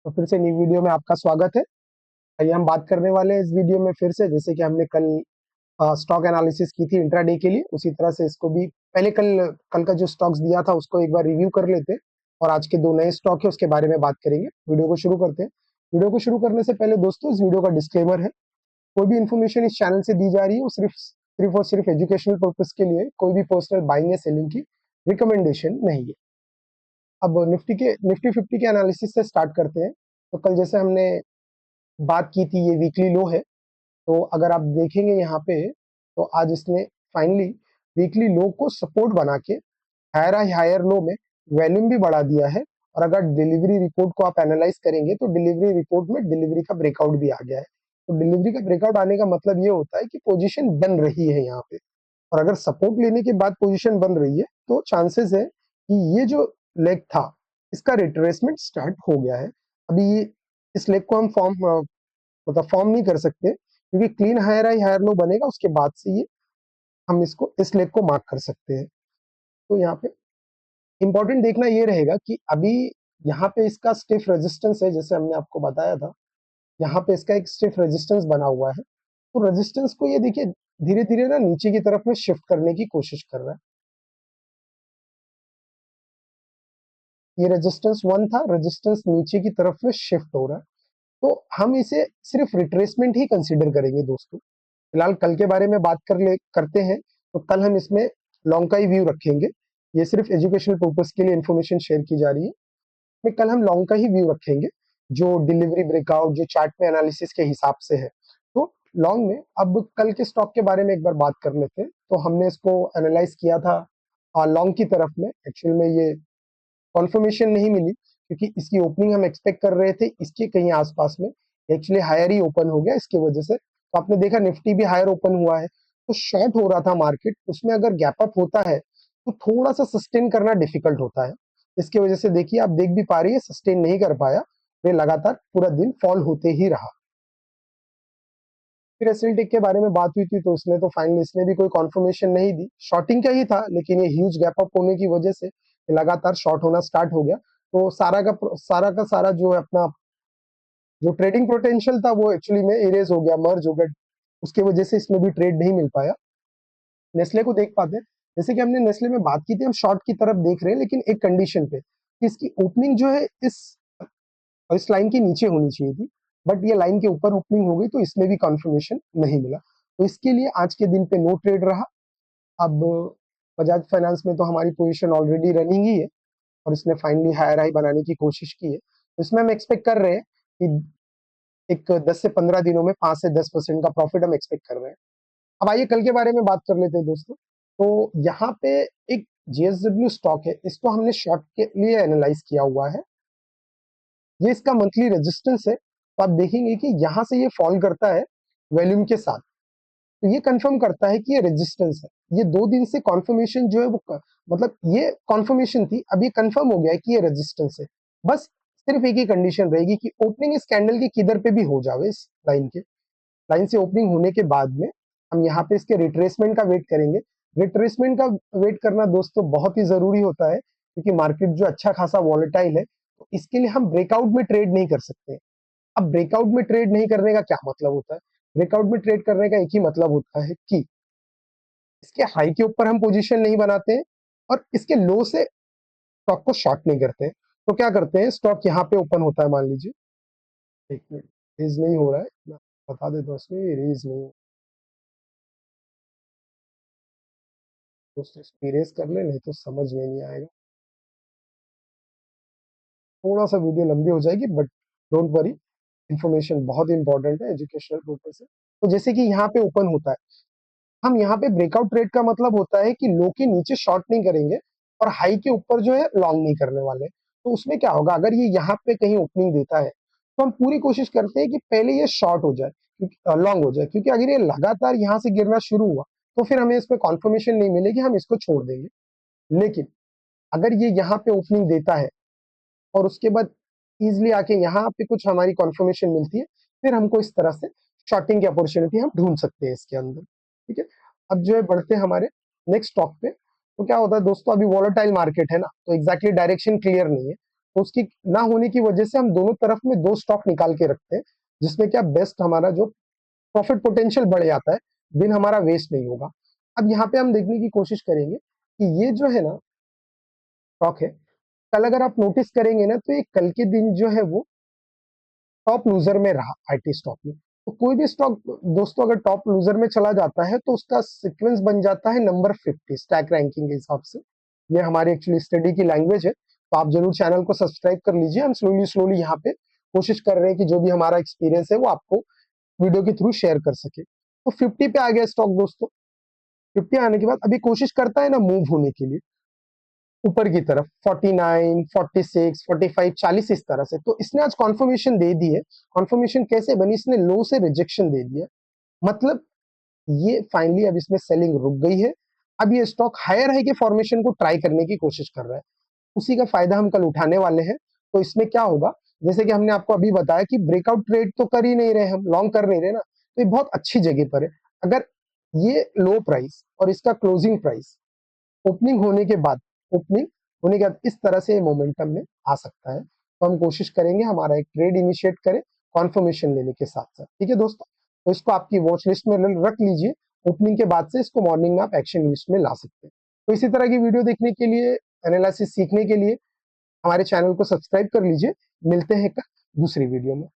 तो फिर से न्यू वीडियो में आपका स्वागत है। आइए हम बात करने वाले हैं इस वीडियो में फिर से, जैसे कि हमने कल स्टॉक एनालिसिस की थी इंट्राडे के लिए, उसी तरह से इसको भी पहले कल कल का जो स्टॉक्स दिया था उसको एक बार रिव्यू कर लेते हैं और आज के दो नए स्टॉक है उसके बारे में बात करेंगे। वीडियो को शुरू करते हैं। वीडियो को शुरू करने से पहले दोस्तों, इस वीडियो का डिस्क्लेमर है। कोई भी इन्फॉर्मेशन इस चैनल से दी जा रही है वो सिर्फ सिर्फ और सिर्फ एजुकेशनल पर्पज के लिए, कोई भी पर्सनल बाइंग या सेलिंग की रिकमेंडेशन नहीं है। अब निफ्टी 50 के एनालिसिस से स्टार्ट करते हैं। तो कल जैसे हमने बात की थी, ये वीकली लो है। तो अगर आप देखेंगे यहाँ पे, तो आज इसने फाइनली वीकली लो को सपोर्ट बना के हायर लो में वॉल्यूम भी बढ़ा दिया है। और अगर डिलीवरी रिपोर्ट को आप एनालाइज करेंगे तो डिलीवरी रिपोर्ट में डिलीवरी का ब्रेकआउट भी आ गया है। तो डिलीवरी का ब्रेकआउट आने का मतलब ये होता है कि पोजीशन बन रही है यहाँ पे। और अगर सपोर्ट लेने के बाद पोजीशन बन रही है तो चांसेस है कि ये जो लेग था इसका रिट्रेसमेंट स्टार्ट हो गया है। अभी इस लेग को हम मतलब फॉर्म नहीं कर सकते, क्योंकि क्लीन हायर लो बनेगा उसके बाद से ये हम इसको इस लेग को मार्क कर सकते हैं। तो यहाँ पे इंपॉर्टेंट देखना ये रहेगा कि अभी यहाँ पे इसका स्टिफ रेजिस्टेंस है, जैसे हमने आपको बताया था। यहाँ पे इसका एक स्टिफ रेजिस्टेंस बना हुआ है। तो रेजिस्टेंस को ये देखिए धीरे धीरे ना नीचे की तरफ में शिफ्ट करने की कोशिश कर रहा है। ये रेजिस्टेंस 1 था, रेजिस्टेंस नीचे की तरफ में शिफ्ट हो रहा है। तो हम इसे सिर्फ रिट्रेसमेंट ही कंसीडर करेंगे दोस्तों। फिलहाल कल के बारे में बात करते हैं। तो कल हम इसमें लॉन्ग का ही व्यू रखेंगे। ये सिर्फ एजुकेशनल पर्पस के लिए इंफॉर्मेशन शेयर की जा रही है। में कल हम लॉन्ग का ही व्यू रखेंगे, जो डिलीवरी ब्रेकआउट जो चार्ट में एनालिसिस के हिसाब से है। तो लॉन्ग में अब कल के स्टॉक के बारे में एक बार बात कर लेते हैं। तो हमने इसको एनालाइज किया था लॉन्ग की तरफ में। एक्चुअल में ये कॉन्फर्मेशन नहीं मिली, क्योंकि इसकी ओपनिंग हम एक्सपेक्ट कर रहे थे इसके कहीं आसपास में। एक्चुअली हायर ही ओपन हो गया इसकी वजह से। तो आपने देखा निफ्टी भी हायर ओपन हुआ है। तो शॉर्ट हो रहा था मार्केट, उसमें अगर गैप अप होता है तो थोड़ा सा सस्टेन करना डिफिकल्ट होता है। इसकी वजह से देखिए आप देख भी पा रही है, सस्टेन नहीं कर पाया। ये लगातार पूरा दिन फॉल होते ही रहा। फिर एसएलटेक के बारे में बात हुई थी, तो उसने तो फाइनली इसने भी कोई कॉन्फर्मेशन नहीं दी। शॉर्टिंग का ही था, लेकिन ये ह्यूज गैप अप होने की वजह से लगातार शॉर्ट होना स्टार्ट हो गया। तो सारा जो है अपना जो ट्रेडिंग पोटेंशियल था वो एक्चुअली में इरेज हो गया, मर्ज हो गया। उसके वजह से इसमें भी ट्रेड नहीं मिल पाया। नेस्ले को देख पाते हैं। जैसे कि हमने नेस्ले में बात की थी, हम शॉर्ट की तरफ देख रहे हैं, लेकिन एक कंडीशन पे कि इसकी ओपनिंग जो है इस लाइन के नीचे होनी चाहिए थी। बट ये लाइन के ऊपर ओपनिंग हो गई, तो इसमें भी कंफर्मेशन नहीं मिला। तो इसके लिए आज के दिन पे नो ट्रेड रहा। अब बजाज फाइनेंस में तो हमारी पोजीशन ऑलरेडी रनिंग ही है और इसने फाइनली हायर हाई बनाने की कोशिश की है। तो इसमें हम एक्सपेक्ट कर रहे हैं कि एक 10 से 15 दिनों में 5 से 10% का प्रॉफिट हम एक्सपेक्ट कर रहे हैं। अब आइए कल के बारे में बात कर लेते हैं दोस्तों। तो यहाँ पे एक जेएसडब्ल्यू स्टॉक है, इसको हमने शॉर्ट के लिए एनालाइज किया हुआ है। ये इसका मंथली रेजिस्टेंस है। तो आप देखेंगे कि यहाँ से ये फॉल करता है वॉल्यूम के साथ। तो ये कंफर्म करता है कि ये रेजिस्टेंस है। ये 2 दिन से कॉन्फर्मेशन जो है वो मतलब ये कॉन्फर्मेशन थी, अब ये कंफर्म हो गया है कि ये रेजिस्टेंस है। बस सिर्फ एक ही कंडीशन रहेगी कि ओपनिंग इस कैंडल के किधर पे भी हो जावे, इस लाइन से ओपनिंग होने के बाद में हम यहाँ पे इसके रिट्रेसमेंट का वेट करेंगे। रिट्रेसमेंट का वेट करना दोस्तों बहुत ही जरूरी होता है, क्योंकि मार्केट जो अच्छा खासा वॉलेटाइल है। तो इसके लिए हम ब्रेकआउट में ट्रेड नहीं कर सकते। अब ब्रेकआउट में ट्रेड नहीं करने का क्या मतलब होता है? ब्रेकआउट में ट्रेड करने का एक ही मतलब होता है कि इसके हाई के ऊपर हम पोजीशन नहीं बनाते हैं और इसके लो से स्टॉक को शॉर्ट नहीं करते हैं। तो क्या करते हैं, स्टॉक यहाँ पे ओपन होता है, मान लीजिए। एक मिनट, रेज नहीं हो रहा है, मैं बता देता हूँ इसमें रेज नहीं। दोस्तों एक्सपीरियंस कर ले, नहीं तो समझ में नहीं आएगा। थोड़ा सा वीडियो लंबी हो जाएगी, बट डोंट वरी, इन्फॉर्मेशन बहुत इंपॉर्टेंट है एजुकेशनल पर्पज से। तो जैसे कि यहाँ पे ओपन होता है, हम यहाँ पे ब्रेकआउट ट्रेड का मतलब होता है कि लो के नीचे शॉर्ट नहीं करेंगे और हाई के ऊपर जो है लॉन्ग नहीं करने वाले। तो उसमें क्या होगा, अगर ये यहाँ पे कहीं ओपनिंग देता है तो हम पूरी कोशिश करते हैं कि पहले ये शॉर्ट हो जाए, क्योंकि लॉन्ग हो जाए, क्योंकि अगर ये लगातार यहाँ से गिरना शुरू हुआ तो फिर हमें इसमें कॉन्फर्मेशन नहीं मिलेगी, हम इसको छोड़ देंगे। लेकिन अगर ये यहाँ पे ओपनिंग देता है और उसके बाद इजिली आके यहाँ पे कुछ हमारी कॉन्फर्मेशन मिलती है, फिर हमको इस तरह से शॉर्टिंग की अपॉर्चुनिटी हम ढूंढ सकते हैं इसके अंदर। ठीक है। अब जो है बढ़ते हैं हमारे नेक्स्ट स्टॉक पे। तो क्या होता है दोस्तों, अभी वॉलेटाइल मार्केट है ना, तो एग्जैक्टली डायरेक्शन क्लियर नहीं है। तो उसकी ना होने की वजह से हम दोनों तरफ में 2 स्टॉक निकाल के रखते हैं, जिसमें क्या बेस्ट हमारा जो प्रॉफिट पोटेंशियल बढ़ जाता है, दिन हमारा वेस्ट नहीं होगा। अब यहाँ पे हम देखने की कोशिश करेंगे कि ये जो है ना स्टॉक है, कल अगर आप नोटिस करेंगे ना तो ये कल के दिन जो है वो टॉप लूजर में रहा आईटी स्टॉक में। तो कोई भी स्टॉक दोस्तों अगर टॉप लूजर में चला जाता है तो उसका सीक्वेंस बन जाता है नंबर 50 स्टैक रैंकिंग के हिसाब से। ये हमारी एक्चुअली स्टडी की लैंग्वेज है, तो आप जरूर चैनल को सब्सक्राइब कर लीजिए। हम स्लोली स्लोली यहाँ पे कोशिश कर रहे हैं कि जो भी हमारा एक्सपीरियंस है वो आपको वीडियो के थ्रू शेयर कर सके। तो 50 पे आ गया स्टॉक दोस्तों। 50 आने के बाद अभी कोशिश करता है ना मूव होने के लिए ऊपर की तरफ 49, 46, 45, 40 इस तरह से। तो इसने आज कॉन्फर्मेशन दे दी है। कॉन्फर्मेशन कैसे बनी? इसने लो से रिजेक्शन दे दिया, मतलब ये फाइनली अब इसमें सेलिंग रुक गई है। अब ये स्टॉक हायर हाई के फॉर्मेशन को ट्राई करने की कोशिश कर रहा है, उसी का फायदा हम कल उठाने वाले हैं। तो इसमें क्या होगा, जैसे कि हमने आपको अभी बताया कि ब्रेकआउट ट्रेड तो कर ही नहीं रहे, हम लॉन्ग कर नहीं रहे ना, तो ये बहुत अच्छी जगह पर है। अगर ये लो प्राइस और इसका क्लोजिंग प्राइस ओपनिंग होने के बाद ओपनिंग होने के बाद इस तरह से मोमेंटम में आ सकता है, तो हम कोशिश करेंगे हमारा एक ट्रेड इनिशिएट करें कॉन्फर्मेशन लेने के साथ साथ। ठीक है दोस्तों, तो इसको आपकी वॉच लिस्ट में रख लीजिए। ओपनिंग के बाद से इसको मॉर्निंग में आप एक्शन लिस्ट में ला सकते हैं। तो इसी तरह की वीडियो देखने के लिए, एनालिसिस सीखने के लिए हमारे चैनल को सब्सक्राइब कर लीजिए। मिलते हैं कल दूसरी वीडियो में।